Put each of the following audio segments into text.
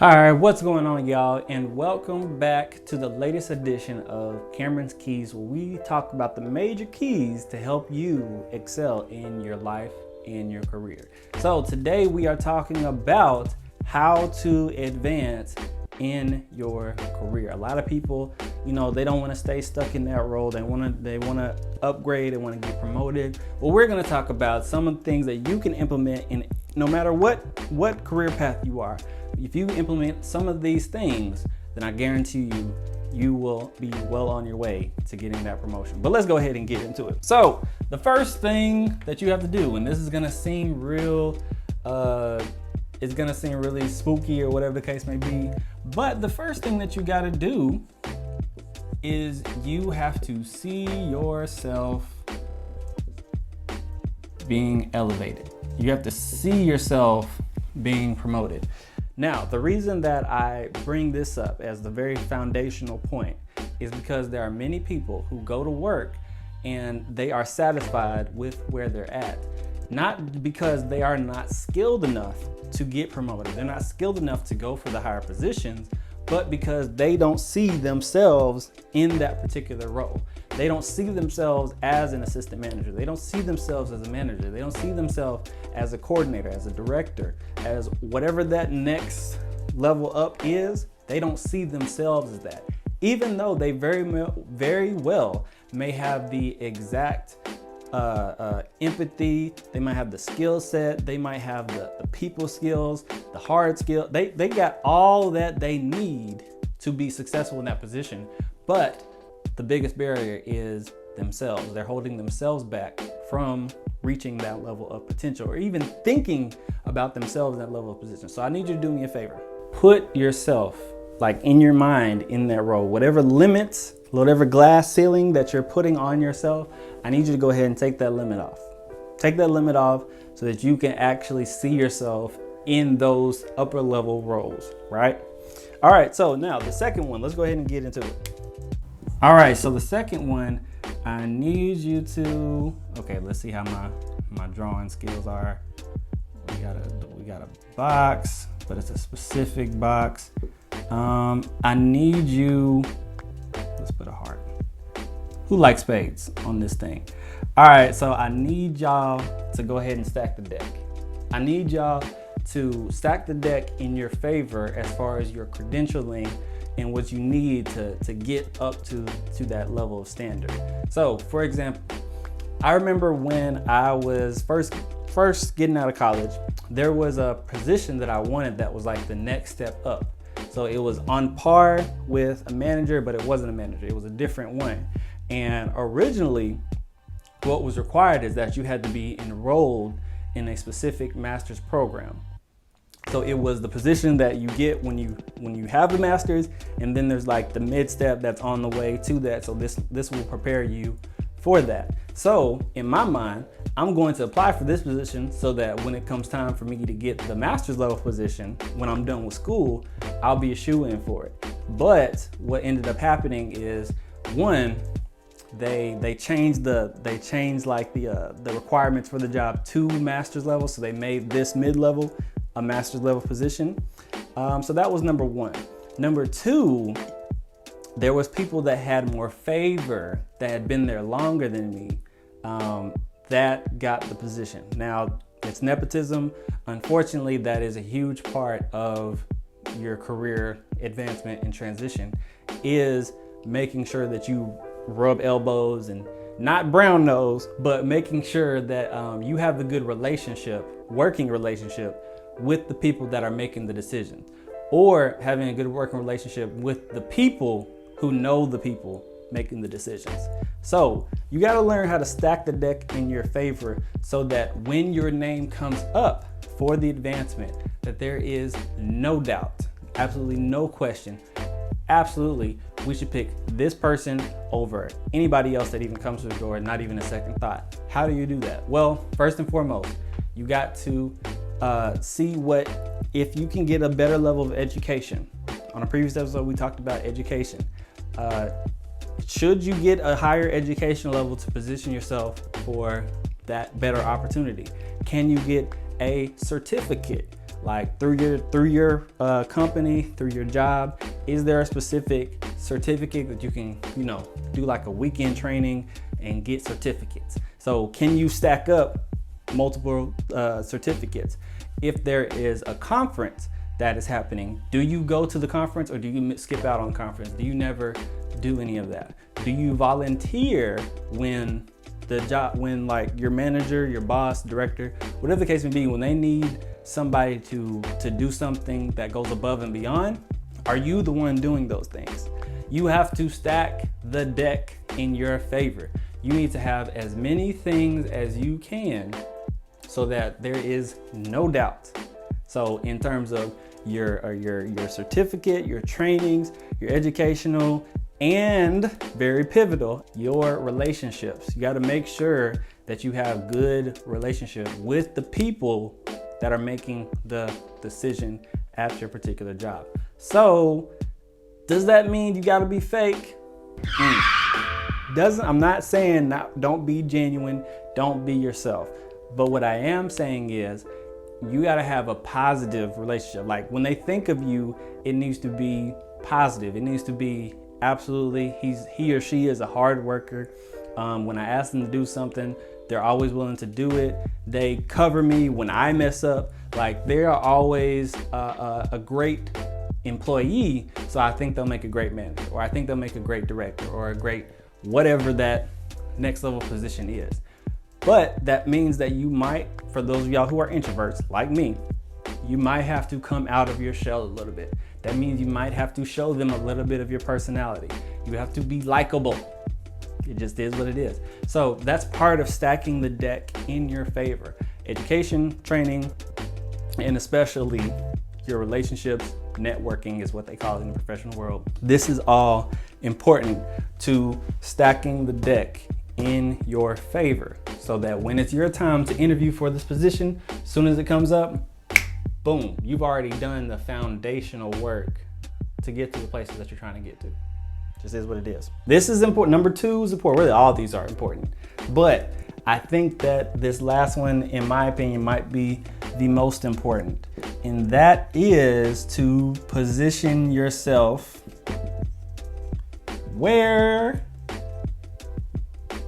All right, what's going on, y'all? And welcome back to the latest edition of Kameron's Keys, where we talk about the major keys to help you excel in your life and your career. So today we are talking about how to advance in your career. A lot of people, they don't want to stay stuck in that role. They want to upgrade, they want to get promoted. Well, we're going to talk about some of the things that you can implement in no matter what career path you are. If you implement some of these things, then I guarantee you will be well on your way to getting that promotion. But let's go ahead and get into it. So the first thing that you have to do, and this is gonna seem it's gonna seem really spooky or whatever the case may be, but the first thing that you gotta do is you have to see yourself being elevated. You have to see yourself being promoted. Now, the reason that I bring this up as the very foundational point is because there are many people who go to work and they are satisfied with where they're at. Not because they are not skilled enough to get promoted. They're not skilled enough to go for the higher positions, but because they don't see themselves in that particular role. They don't see themselves as an assistant manager. They don't see themselves as a manager. They don't see themselves as a coordinator, as a director, as whatever that next level up is. They don't see themselves as that. Even though they very well may have the exact empathy, they might have the skill set, they might have the people skills, the hard skill. They got all that they need to be successful in that position. But the biggest barrier is themselves. They're holding themselves back from reaching that level of potential or even thinking about themselves in that level of position. So I need you to do me a favor. Put yourself in your mind in that role. Whatever limits, whatever glass ceiling that you're putting on yourself, I need you to go ahead and take that limit off. Take that limit off so that you can actually see yourself in those upper level roles, right? All right, so now the second one, let's go ahead and get into it. All right, so the second one, I need you to, let's see how my drawing skills are. We got a box, but it's a specific box. I need you, let's put a heart. Who likes spades on this thing? All right, so I need y'all to go ahead and stack the deck. I need y'all to stack the deck in your favor as far as your credentialing and what you need to get up to that level of standard. So for example, I remember when I was first getting out of college, there was a position that I wanted that was like the next step up. So it was on par with a manager, but it wasn't a manager, it was a different one. And originally, what was required is that you had to be enrolled in a specific master's program. So it was the position that you get when you have the master's, and then there's like the mid step that's on the way to that. So this will prepare you for that. So in my mind, I'm going to apply for this position so that when it comes time for me to get the master's level position, when I'm done with school, I'll be a shoo-in for it. But what ended up happening is, one, they changed the requirements for the job to master's level. So they made this mid-level a master's level position. So that was number one. Number two, there was people that had more favor, that had been there longer than me, that got the position. Now, it's nepotism. Unfortunately, that is a huge part of your career advancement and transition, is making sure that you rub elbows and not brown nose, but making sure that you have a good working relationship with the people that are making the decisions, or having a good working relationship with the people who know the people making the decisions. So you got to learn how to stack the deck in your favor so that when your name comes up for the advancement, that there is no doubt, absolutely no question, absolutely, we should pick this person over anybody else that even comes to the door, not even a second thought. How do you do that? Well, first and foremost, you got to see if you can get a better level of education. On a previous episode, we talked about education. Should you get a higher education level to position yourself for that better opportunity? Can you get a certificate Like through your company, through your job, is there a specific certificate that you can, do like a weekend training and get certificates? So can you stack up multiple certificates? If there is a conference that is happening, do you go to the conference or do you skip out on the conference? Do you never do any of that? Do you volunteer when like your manager, your boss, director, whatever the case may be, when they need somebody to do something that goes above and beyond, are you the one doing those things? You have to stack the deck in your favor. You need to have as many things as you can so that there is no doubt. So in terms of your certificate, your trainings, your educational, and very pivotal, your relationships. You got to make sure that you have good relationship with the people that are making the decision at your particular job. So does that mean you got to be fake? I'm not saying don't be genuine, don't be yourself. But what I am saying is you got to have a positive relationship. Like when they think of you, it needs to be positive. It needs to be absolutely, he or she is a hard worker. When I ask them to do something, they're always willing to do it. They cover me when I mess up. Like they are always a great employee. So I think they'll make a great manager, or I think they'll make a great director, or a great whatever that next level position is. But that means that you might, for those of y'all who are introverts like me, you might have to come out of your shell a little bit. That means you might have to show them a little bit of your personality. You have to be likable. It just is what it is. So that's part of stacking the deck in your favor. Education, training, and especially your relationships, networking is what they call it in the professional world. This is all important to stacking the deck in your favor so that when it's your time to interview for this position, as soon as it comes up, boom, you've already done the foundational work to get to the places that you're trying to get to. Just is what it is. This is important. Number 2 is important. Really, all these are important. But I think that this last one, in my opinion, might be the most important. And that is to position yourself where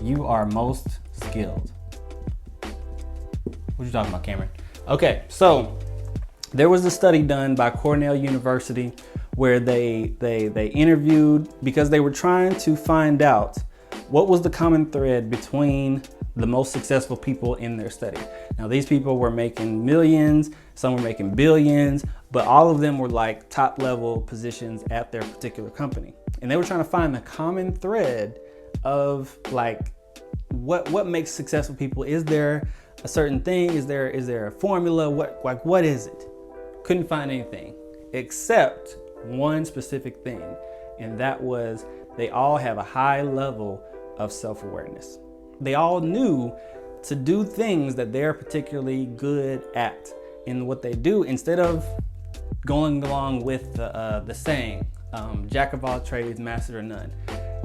you are most skilled. What you talking about, Kameron? Okay, so there was a study done by Cornell University where they interviewed, because they were trying to find out what was the common thread between the most successful people in their study. Now, these people were making millions, some were making billions, but all of them were like top level positions at their particular company. And they were trying to find the common thread of like, what makes successful people? Is there a certain thing? Is there a formula? What is it? Couldn't find anything except one specific thing. And that was, they all have a high level of self-awareness. They all knew to do things that they're particularly good at in what they do, instead of going along with the saying, jack of all trades, master of none.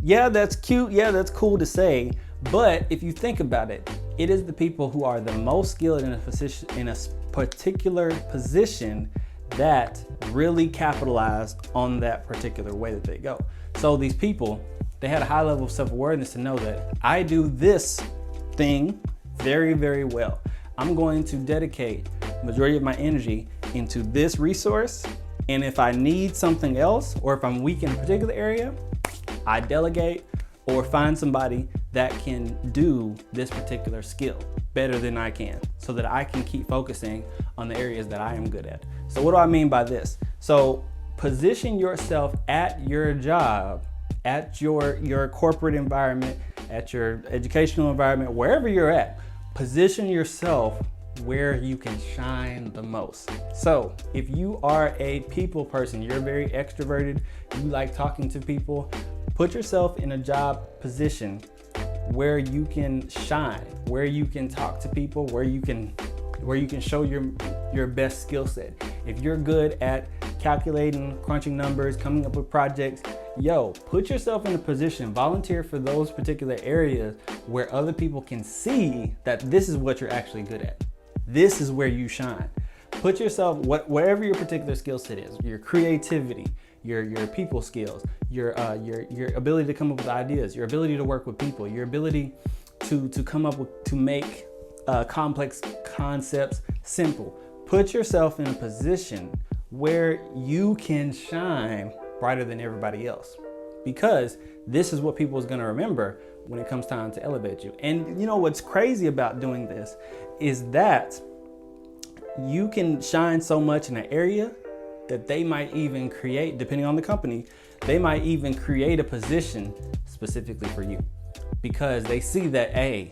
Yeah, that's cute. Yeah, that's cool to say. But if you think about it, it is the people who are the most skilled in a particular position that really capitalized on that particular way that they go. So these people, they had a high level of self-awareness to know that I do this thing very, very well. I'm going to dedicate the majority of my energy into this resource. And if I need something else, or if I'm weak in a particular area, I delegate or find somebody that can do this particular skill better than I can, so that I can keep focusing on the areas that I am good at. So what do I mean by this? So position yourself at your job, at your corporate environment, at your educational environment, wherever you're at. Position yourself where you can shine the most. So if you are a people person, you're very extroverted, you like talking to people, put yourself in a job position where you can shine, where you can talk to people, where you can show your best skill set. If you're good at calculating, crunching numbers, coming up with projects, put yourself in a position, volunteer for those particular areas where other people can see that this is what you're actually good at. This is where you shine. put yourself, wherever your particular skill set is, your creativity, your people skills, your ability to come up with ideas, your ability to work with people, your ability to come up with, to make complex concepts simple. Put yourself in a position where you can shine brighter than everybody else, because this is what people is going to remember when it comes time to elevate you. And you know what's crazy about doing this is that you can shine so much in an area that they might even create, depending on the company, they might even create a position specifically for you, because they see that, hey,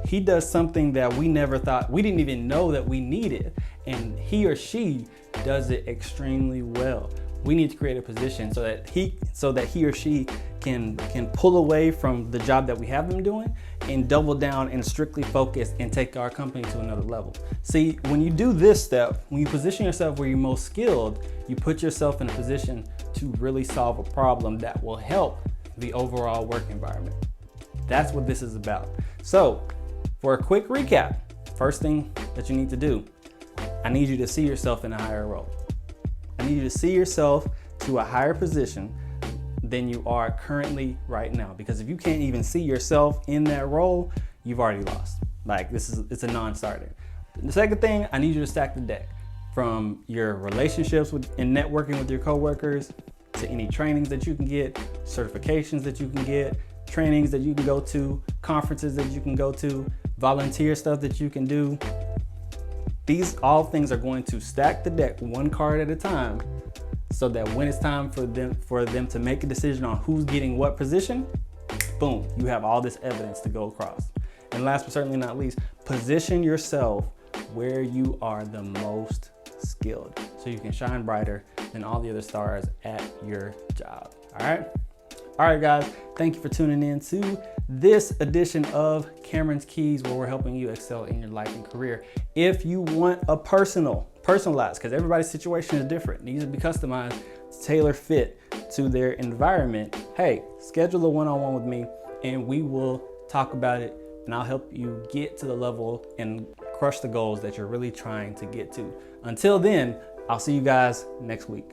he does something that we never thought, we didn't even know that we needed, and he or she does it extremely well. We need to create a position so that he or she can pull away from the job that we have them doing and double down and strictly focus and take our company to another level. See, when you do this step, when you position yourself where you're most skilled, you put yourself in a position to really solve a problem that will help the overall work environment. That's what this is about. So, for a quick recap, first thing that you need to do, I need you to see yourself in a higher role. I need you to see yourself to a higher position than you are currently right now. Because if you can't even see yourself in that role, you've already lost. Like, it's a non-starter. The second thing, I need you to stack the deck, from your relationships with and networking with your coworkers, to any trainings that you can get, certifications that you can get, trainings that you can go to, conferences that you can go to, volunteer stuff that you can do. These all things are going to stack the deck one card at a time, so that when it's time for them to make a decision on who's getting what position, boom, you have all this evidence to go across. And last but certainly not least, position yourself where you are the most skilled, so you can shine brighter than all the other stars at your job. All right, guys, thank you for tuning in to this edition of Kameron's Keys, where we're helping you excel in your life and career. If you want a personalized, because everybody's situation is different, needs to be customized, tailor fit to their environment, hey, schedule a one-on-one with me and we will talk about it, and I'll help you get to the level and crush the goals that you're really trying to get to. Until then, I'll see you guys next week.